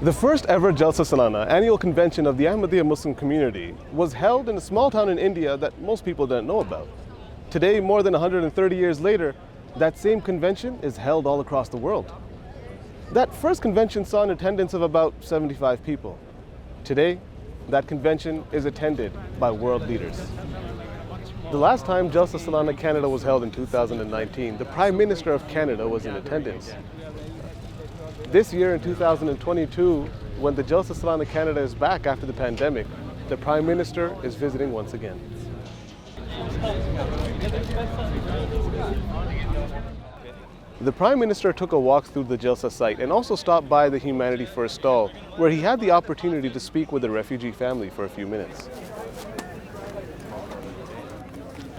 The first ever Jalsa Salana annual convention of the Ahmadiyya Muslim Community was held in a small town in India that most people don't know about. Today, more than 130 years later, that same convention is held all across the world. That first convention saw an attendance of about 75 people. Today, that convention is attended by world leaders. The last time Jalsa Salana Canada was held in 2019, the Prime Minister of Canada was in attendance. This year in 2022, when the Jalsa Salana Canada is back after the pandemic, the Prime Minister is visiting once again. The Prime Minister took a walk through the Jalsa site and also stopped by the Humanity First stall, where he had the opportunity to speak with a refugee family for a few minutes.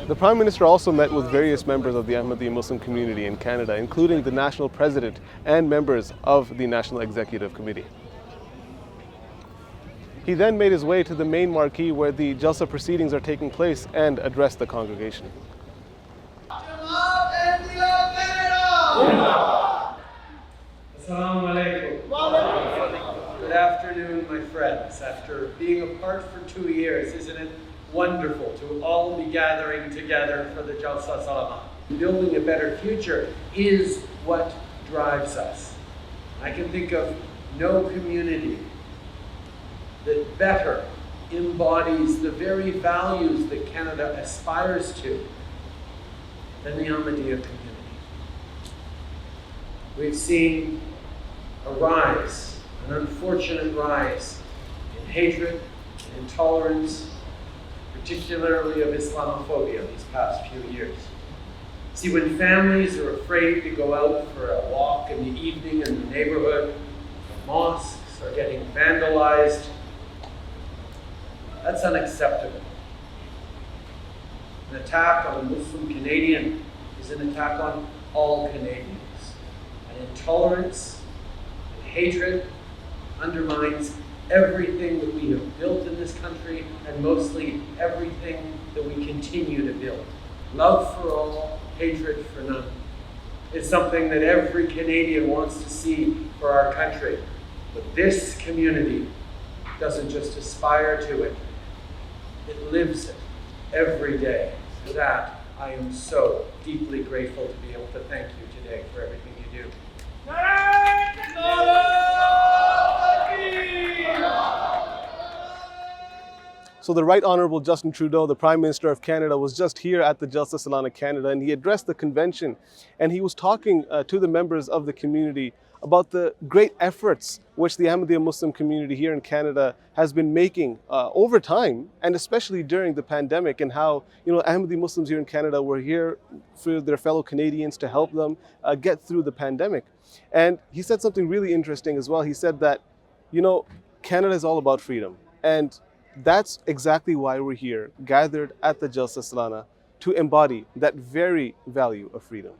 The Prime Minister also met with various members of the Ahmadiyya Muslim community in Canada, including the National President and members of the National Executive Committee. He then made his way to the main marquee where the Jalsa proceedings are taking place and addressed the congregation. Assalamu alaikum. Good afternoon, my friends. After being apart for 2 years, isn't it wonderful to all be gathering together for the Jalsa Salana? Building a better future is what drives us. I can think of no community that better embodies the very values that Canada aspires to than the Ahmadiyya community. We've seen a rise, an unfortunate rise in hatred and intolerance, particularly of Islamophobia these past few years. See, when families are afraid to go out for a walk in the evening in the neighborhood, mosques are getting vandalized, that's unacceptable. An attack on a Muslim Canadian is an attack on all Canadians. And intolerance and hatred undermines everything that we have built in this country, and mostly everything that we continue to build. Love for all, hatred for none. It's something that every Canadian wants to see for our country. But this community doesn't just aspire to it, it lives it every day. For that, I am so deeply grateful to be able to thank you today for everything you do. So the Right Honourable Justin Trudeau, the Prime Minister of Canada, was just here at the Jalsa Salana Canada, and he addressed the convention, and he was talking to the members of the community about the great efforts which the Ahmadiyya Muslim community here in Canada has been making over time, and especially during the pandemic, and how Ahmadiyya Muslims here in Canada were here for their fellow Canadians to help them get through the pandemic. And he said something really interesting as well. He said that, Canada is all about freedom, and that's exactly why we're here, gathered at the Jalsa Salana, to embody that very value of freedom.